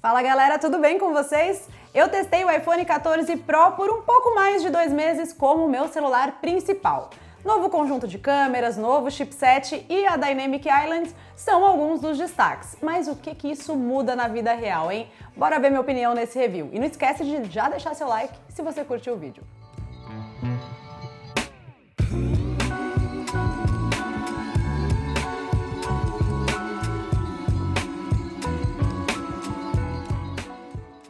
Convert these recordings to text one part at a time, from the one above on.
Fala galera, tudo bem com vocês? Eu testei o iPhone 14 Pro por um pouco mais de 2 meses como meu celular principal. Novo conjunto de câmeras, novo chipset e a Dynamic Island são alguns dos destaques. Mas o que isso muda na vida real, hein? Bora ver minha opinião nesse review. E não esquece de já deixar seu like se você curtiu o vídeo.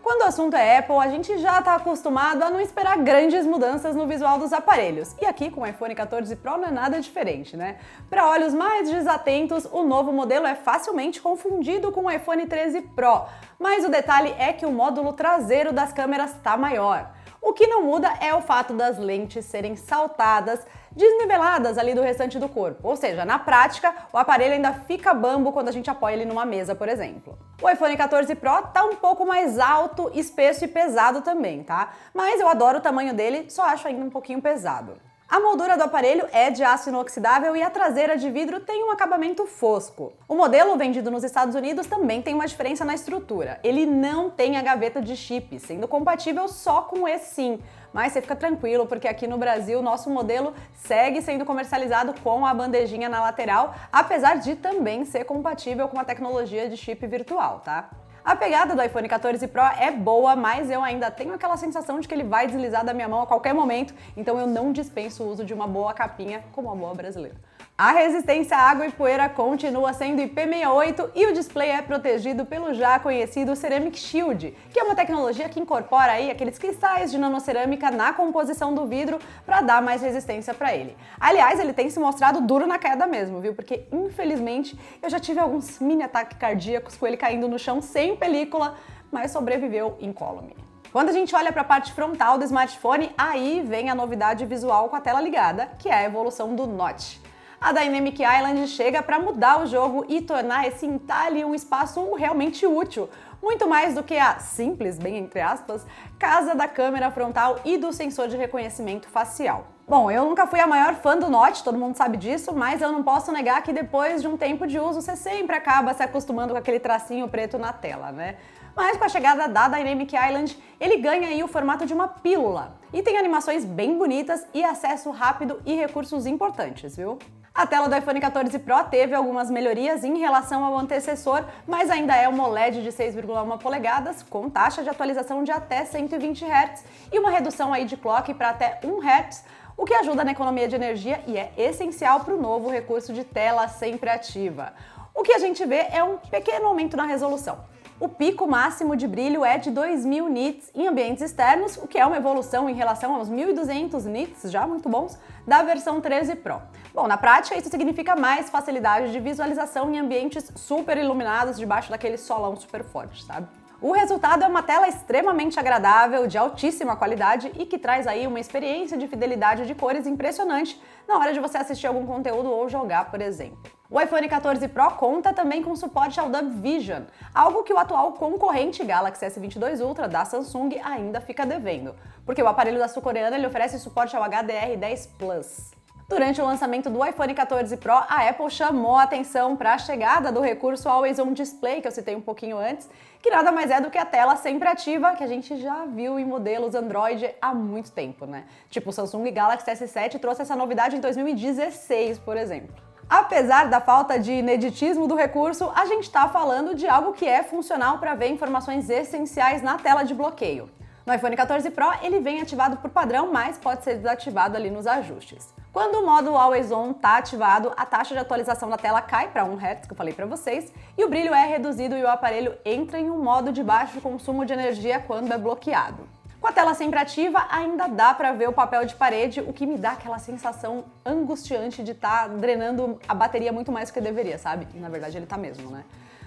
Quando o assunto é Apple, a gente já está acostumado a não esperar grandes mudanças no visual dos aparelhos. E aqui com o iPhone 14 Pro não é nada diferente, né? Para olhos mais desatentos, o novo modelo é facilmente confundido com o iPhone 13 Pro. Mas o detalhe é que o módulo traseiro das câmeras está maior. O que não muda é o fato das lentes serem saltadas, desniveladas ali do restante do corpo. Ou seja, na prática, o aparelho ainda fica bambo quando a gente apoia ele numa mesa, por exemplo. O iPhone 14 Pro tá um pouco mais alto, espesso e pesado também, tá? Mas eu adoro o tamanho dele, só acho ainda um pouquinho pesado. A moldura do aparelho é de aço inoxidável e a traseira de vidro tem um acabamento fosco. O modelo vendido nos Estados Unidos também tem uma diferença na estrutura. Ele não tem a gaveta de chip, sendo compatível só com o eSIM. Mas você fica tranquilo, porque aqui no Brasil o nosso modelo segue sendo comercializado com a bandejinha na lateral, apesar de também ser compatível com a tecnologia de chip virtual, tá? A pegada do iPhone 14 Pro é boa, mas eu ainda tenho aquela sensação de que ele vai deslizar da minha mão a qualquer momento, então eu não dispenso o uso de uma boa capinha como uma boa brasileira. A resistência à água e poeira continua sendo IP68 e o display é protegido pelo já conhecido Ceramic Shield, que é uma tecnologia que incorpora aí aqueles cristais de nanocerâmica na composição do vidro para dar mais resistência para ele. Aliás, ele tem se mostrado duro na queda mesmo, viu? Porque infelizmente eu já tive alguns mini ataques cardíacos com ele caindo no chão sem película, mas sobreviveu incólume. Quando a gente olha para a parte frontal do smartphone, aí vem a novidade visual com a tela ligada, que é a evolução do Notch. A Dynamic Island chega para mudar o jogo e tornar esse entalhe um espaço realmente útil, muito mais do que a simples, bem entre aspas, casa da câmera frontal e do sensor de reconhecimento facial. Bom, eu nunca fui a maior fã do Notch, todo mundo sabe disso, mas eu não posso negar que depois de um tempo de uso você sempre acaba se acostumando com aquele tracinho preto na tela, né? Mas com a chegada da Dynamic Island, ele ganha aí o formato de uma pílula e tem animações bem bonitas e acesso rápido e recursos importantes, viu? A tela do iPhone 14 Pro teve algumas melhorias em relação ao antecessor, mas ainda é uma OLED de 6,1 polegadas, com taxa de atualização de até 120 Hz e uma redução aí de clock para até 1 Hz, o que ajuda na economia de energia e é essencial para o novo recurso de tela sempre ativa. O que a gente vê é um pequeno aumento na resolução. O pico máximo de brilho é de 2000 nits em ambientes externos, o que é uma evolução em relação aos 1200 nits, já muito bons, da versão 13 Pro. Bom, na prática isso significa mais facilidade de visualização em ambientes super iluminados debaixo daquele solão super forte, sabe? O resultado é uma tela extremamente agradável, de altíssima qualidade e que traz aí uma experiência de fidelidade de cores impressionante na hora de você assistir algum conteúdo ou jogar, por exemplo. O iPhone 14 Pro conta também com suporte ao Dub Vision, algo que o atual concorrente Galaxy S22 Ultra da Samsung ainda fica devendo, porque o aparelho da sul-coreana ele oferece suporte ao HDR10 Plus. Durante o lançamento do iPhone 14 Pro, a Apple chamou a atenção para a chegada do recurso Always On Display, que eu citei um pouquinho antes, que nada mais é do que a tela sempre ativa, que a gente já viu em modelos Android há muito tempo, né? Tipo o Samsung Galaxy S7 trouxe essa novidade em 2016, por exemplo. Apesar da falta de ineditismo do recurso, a gente está falando de algo que é funcional para ver informações essenciais na tela de bloqueio. No iPhone 14 Pro, ele vem ativado por padrão, mas pode ser desativado ali nos ajustes. Quando o modo Always On está ativado, a taxa de atualização da tela cai para 1 Hz, que eu falei para vocês, e o brilho é reduzido e o aparelho entra em um modo de baixo consumo de energia quando é bloqueado. Com a tela sempre ativa, ainda dá para ver o papel de parede, o que me dá aquela sensação angustiante de estar drenando a bateria muito mais do que deveria, sabe? E na verdade ele tá mesmo, né?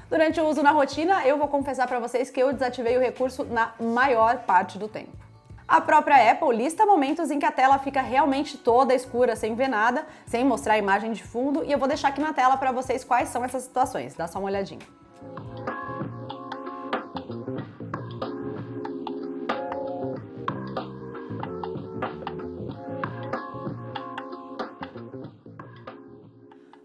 Durante o uso na rotina, eu vou confessar para vocês que eu desativei o recurso na maior parte do tempo. A própria Apple lista momentos em que a tela fica realmente toda escura, sem ver nada, sem mostrar a imagem de fundo, e eu vou deixar aqui na tela para vocês quais são essas situações. Dá só uma olhadinha.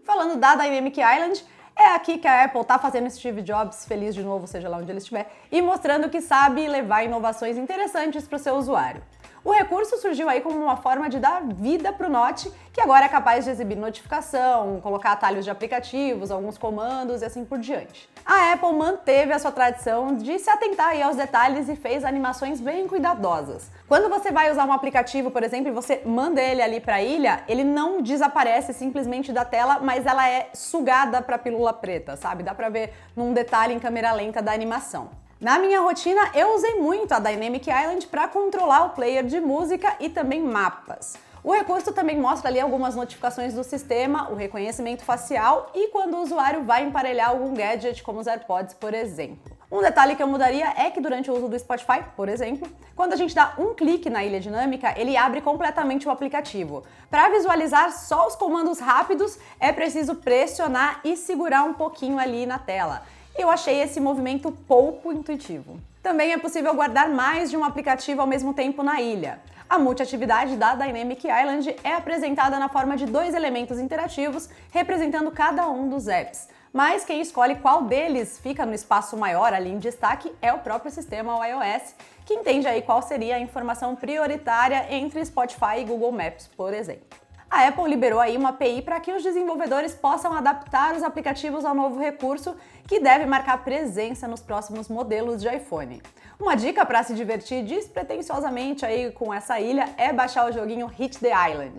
Falando da Dynamic Island, É aqui que a Apple tá fazendo Steve Jobs feliz de novo, seja lá onde ele estiver, e mostrando que sabe levar inovações interessantes para o seu usuário. O recurso surgiu aí como uma forma de dar vida para o Note, que agora é capaz de exibir notificação, colocar atalhos de aplicativos, alguns comandos e assim por diante. A Apple manteve a sua tradição de se atentar aí aos detalhes e fez animações bem cuidadosas. Quando você vai usar um aplicativo, por exemplo, e você manda ele ali para a ilha, ele não desaparece simplesmente da tela, mas ela é sugada para a pílula preta, sabe? Dá para ver num detalhe em câmera lenta da animação. Na minha rotina, eu usei muito a Dynamic Island para controlar o player de música e também mapas. O recurso também mostra ali algumas notificações do sistema, o reconhecimento facial e quando o usuário vai emparelhar algum gadget, como os AirPods, por exemplo. Um detalhe que eu mudaria é que durante o uso do Spotify, por exemplo, quando a gente dá um clique na ilha dinâmica, ele abre completamente o aplicativo. Para visualizar só os comandos rápidos, é preciso pressionar e segurar um pouquinho ali na tela. Eu achei esse movimento pouco intuitivo. Também é possível guardar mais de um aplicativo ao mesmo tempo na ilha. A multiatividade da Dynamic Island é apresentada na forma de 2 elementos interativos representando cada um dos apps. Mas quem escolhe qual deles fica no espaço maior ali em destaque é o próprio sistema, o iOS, que entende aí qual seria a informação prioritária entre Spotify e Google Maps, por exemplo. A Apple liberou aí uma API para que os desenvolvedores possam adaptar os aplicativos ao novo recurso, que deve marcar presença nos próximos modelos de iPhone. Uma dica para se divertir despretensiosamente aí com essa ilha é baixar o joguinho Hit the Island.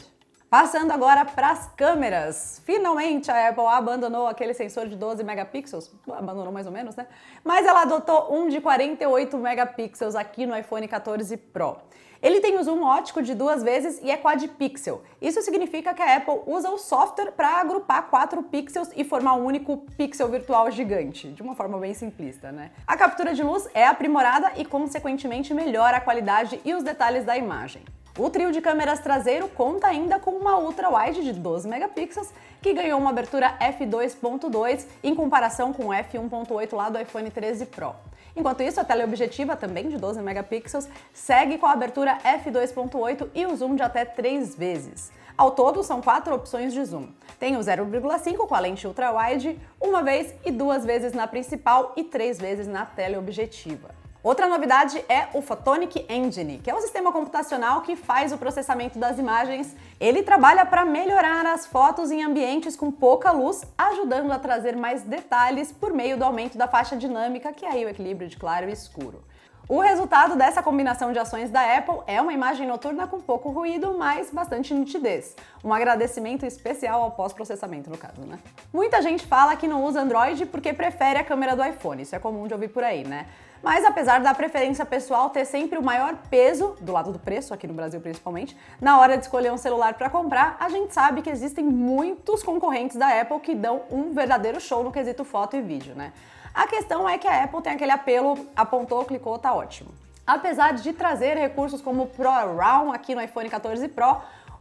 Passando agora para as câmeras. Finalmente a Apple abandonou aquele sensor de 12 megapixels, abandonou mais ou menos, né? Mas ela adotou um de 48 megapixels aqui no iPhone 14 Pro. Ele tem o zoom óptico de 2 vezes e é quad-pixel. Isso significa que a Apple usa o software para agrupar 4 pixels e formar um único pixel virtual gigante, de uma forma bem simplista, né? A captura de luz é aprimorada e, consequentemente, melhora a qualidade e os detalhes da imagem. O trio de câmeras traseiro conta ainda com uma ultra-wide de 12 megapixels, que ganhou uma abertura f2.2 em comparação com o f1.8 lá do iPhone 13 Pro. Enquanto isso, a teleobjetiva, também de 12 megapixels, segue com a abertura f2.8 e o zoom de até 3 vezes. Ao todo, são 4 opções de zoom. Tem o 0,5 com a lente ultra-wide, uma vez e 2 vezes na principal e 3 vezes na teleobjetiva. Outra novidade é o Photonic Engine, que é um sistema computacional que faz o processamento das imagens. Ele trabalha para melhorar as fotos em ambientes com pouca luz, ajudando a trazer mais detalhes por meio do aumento da faixa dinâmica, que é aí o equilíbrio de claro e escuro. O resultado dessa combinação de ações da Apple é uma imagem noturna com pouco ruído, mas bastante nitidez. Um agradecimento especial ao pós-processamento, no caso, né? Muita gente fala que não usa Android porque prefere a câmera do iPhone, isso é comum de ouvir por aí, né? Mas apesar da preferência pessoal ter sempre o maior peso, do lado do preço, aqui no Brasil principalmente, na hora de escolher um celular para comprar, a gente sabe que existem muitos concorrentes da Apple que dão um verdadeiro show no quesito foto e vídeo, né? A questão é que a Apple tem aquele apelo, apontou, clicou, tá ótimo. Apesar de trazer recursos como o ProRAW aqui no iPhone 14 Pro,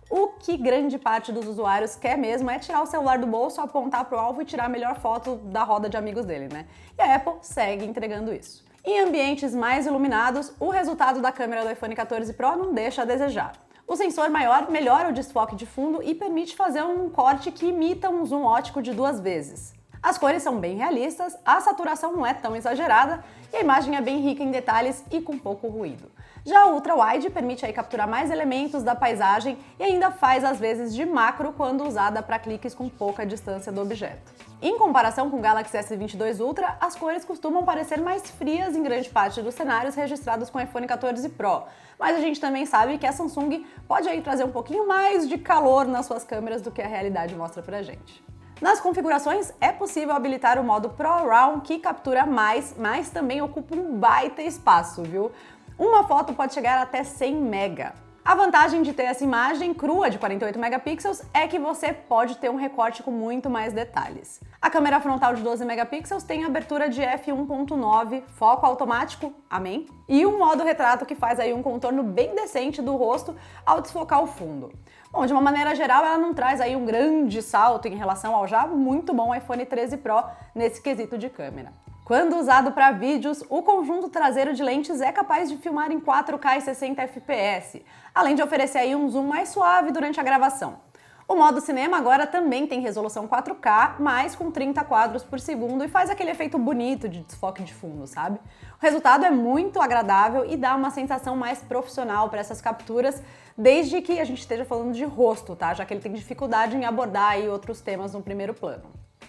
o que grande parte dos usuários quer mesmo é tirar o celular do bolso, apontar para o alvo e tirar a melhor foto da roda de amigos dele, né? E a Apple segue entregando isso. Em ambientes mais iluminados, o resultado da câmera do iPhone 14 Pro não deixa a desejar. O sensor maior melhora o desfoque de fundo e permite fazer um corte que imita um zoom óptico de 2 vezes. As cores são bem realistas, a saturação não é tão exagerada e a imagem é bem rica em detalhes e com pouco ruído. Já o ultra-wide permite aí capturar mais elementos da paisagem e ainda faz às vezes de macro quando usada para cliques com pouca distância do objeto. Em comparação com o Galaxy S22 Ultra, as cores costumam parecer mais frias em grande parte dos cenários registrados com o iPhone 14 Pro, mas a gente também sabe que a Samsung pode aí trazer um pouquinho mais de calor nas suas câmeras do que a realidade mostra pra gente. Nas configurações, é possível habilitar o modo ProRAW, que captura mais, mas também ocupa um baita espaço, viu? Uma foto pode chegar até 100 mega. A vantagem de ter essa imagem crua de 48 megapixels é que você pode ter um recorte com muito mais detalhes. A câmera frontal de 12 megapixels tem abertura de f1.9, foco automático, amém? E um modo retrato que faz aí um contorno bem decente do rosto ao desfocar o fundo. Bom, de uma maneira geral, ela não traz aí um grande salto em relação ao já muito bom iPhone 13 Pro nesse quesito de câmera. Quando usado para vídeos, o conjunto traseiro de lentes é capaz de filmar em 4K e 60 fps, além de oferecer aí um zoom mais suave durante a gravação. O modo cinema agora também tem resolução 4K, mas com 30 quadros por segundo e faz aquele efeito bonito de desfoque de fundo, sabe? O resultado é muito agradável e dá uma sensação mais profissional para essas capturas, desde que a gente esteja falando de rosto, tá? Já que ele tem dificuldade em abordar aí outros temas no primeiro plano.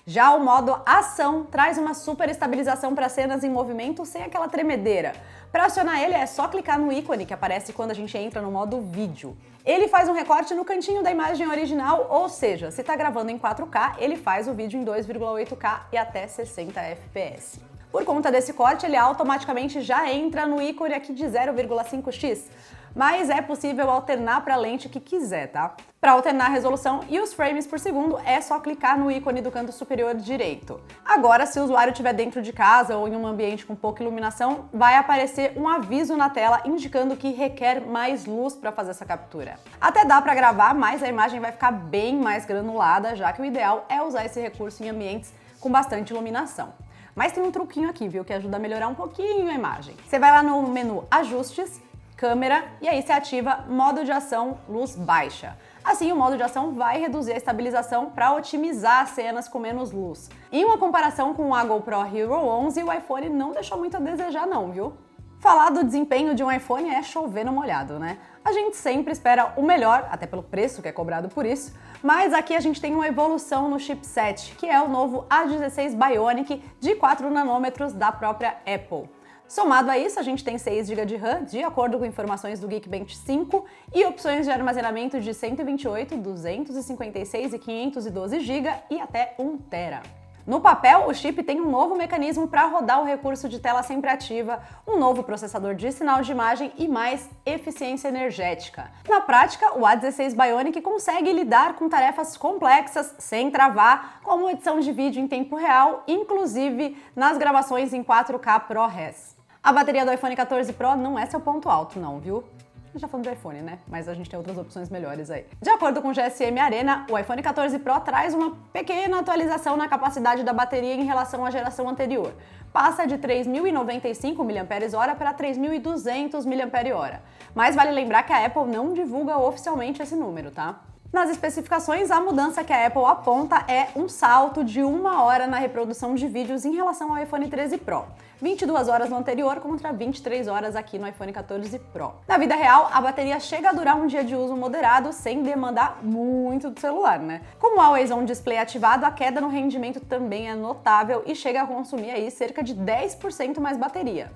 Já o modo ação traz uma super estabilização para cenas em movimento sem aquela tremedeira. Para acionar ele é só clicar no ícone que aparece quando a gente entra no modo vídeo. Ele faz um recorte no cantinho da imagem original, ou seja, se está gravando em 4K, ele faz o vídeo em 2,8K e até 60 fps. Por conta desse corte, ele automaticamente já entra no ícone aqui de 0,5x, mas é possível alternar para a lente que quiser, tá? Para alternar a resolução e os frames por segundo, é só clicar no ícone do canto superior direito. Agora, se o usuário estiver dentro de casa ou em um ambiente com pouca iluminação, vai aparecer um aviso na tela indicando que requer mais luz para fazer essa captura. Até dá para gravar, mas a imagem vai ficar bem mais granulada, já que o ideal é usar esse recurso em ambientes com bastante iluminação. Mas tem um truquinho aqui, viu, que ajuda a melhorar um pouquinho a imagem. Você vai lá no menu Ajustes, Câmera, e aí você ativa Modo de Ação Luz Baixa. Assim, o modo de ação vai reduzir a estabilização para otimizar as cenas com menos luz. Em uma comparação com a GoPro Hero 11, o iPhone não deixou muito a desejar não, viu? Falar do desempenho de um iPhone é chover no molhado, né? A gente sempre espera o melhor, até pelo preço que é cobrado por isso, mas aqui a gente tem uma evolução no chipset, que é o novo A16 Bionic de 4 nanômetros da própria Apple. Somado a isso, a gente tem 6 GB de RAM, de acordo com informações do Geekbench 5, e opções de armazenamento de 128, 256 e 512 GB e até 1 TB. No papel, o chip tem um novo mecanismo para rodar o recurso de tela sempre ativa, um novo processador de sinal de imagem e mais eficiência energética. Na prática, o A16 Bionic consegue lidar com tarefas complexas sem travar, como edição de vídeo em tempo real, inclusive nas gravações em 4K ProRes. A bateria do iPhone 14 Pro não é seu ponto alto não, viu? A gente tá falando de iPhone, né? Mas a gente tem outras opções melhores aí. De acordo com o GSM Arena, o iPhone 14 Pro traz uma pequena atualização na capacidade da bateria em relação à geração anterior. Passa de 3.095 mAh para 3.200 mAh. Mas vale lembrar que a Apple não divulga oficialmente esse número, tá? Nas especificações, a mudança que a Apple aponta é um salto de 1 hora na reprodução de vídeos em relação ao iPhone 13 Pro. 22 horas no anterior contra 23 horas aqui no iPhone 14 Pro. Na vida real, a bateria chega a durar um dia de uso moderado sem demandar muito do celular, né? Com o Always On Display ativado, a queda no rendimento também é notável e chega a consumir aí cerca de 10% mais bateria.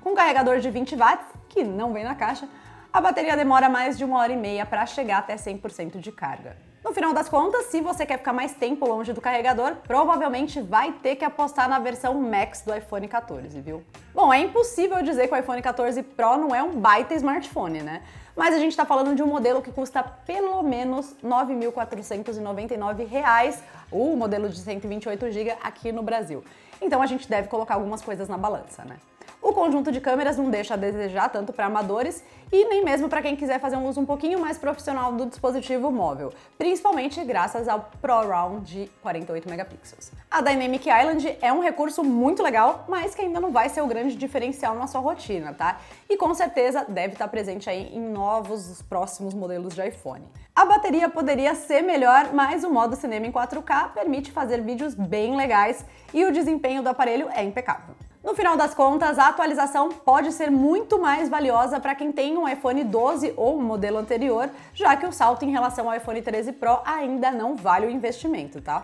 Com carregador de 20 watts, que não vem na caixa, a bateria demora mais de 1h30 para chegar até 100% de carga. No final das contas, se você quer ficar mais tempo longe do carregador, provavelmente vai ter que apostar na versão Max do iPhone 14, viu? Bom, é impossível dizer que o iPhone 14 Pro não é um baita smartphone, né? Mas a gente está falando de um modelo que custa pelo menos R$ 9.499, o modelo de 128 GB aqui no Brasil. Então a gente deve colocar algumas coisas na balança, né? O conjunto de câmeras não deixa a desejar tanto para amadores e nem mesmo para quem quiser fazer um uso um pouquinho mais profissional do dispositivo móvel, principalmente graças ao ProRAW de 48 megapixels. A Dynamic Island é um recurso muito legal, mas que ainda não vai ser o grande diferencial na sua rotina, tá? E com certeza deve estar presente aí em novos próximos modelos de iPhone. A bateria poderia ser melhor, mas o modo cinema em 4K permite fazer vídeos bem legais e o desempenho do aparelho é impecável. No final das contas, a atualização pode ser muito mais valiosa para quem tem um iPhone 12 ou um modelo anterior, já que o salto em relação ao iPhone 13 Pro ainda não vale o investimento, tá?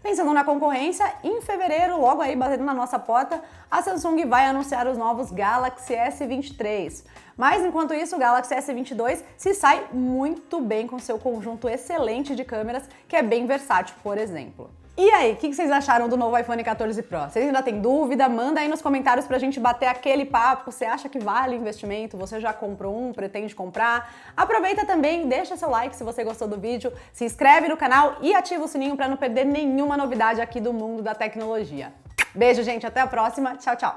Pensando na concorrência, em fevereiro, logo aí batendo na nossa porta, a Samsung vai anunciar os novos Galaxy S23. Mas enquanto isso, o Galaxy S22 se sai muito bem com seu conjunto excelente de câmeras, que é bem versátil, por exemplo. E aí, o que vocês acharam do novo iPhone 14 Pro? Vocês ainda têm dúvida? Manda aí nos comentários pra gente bater aquele papo. Você acha que vale o investimento? Você já comprou um? Pretende comprar? Aproveita também, deixa seu like se você gostou do vídeo, se inscreve no canal e ativa o sininho pra não perder nenhuma novidade aqui do mundo da tecnologia. Beijo, gente, até a próxima. Tchau, tchau!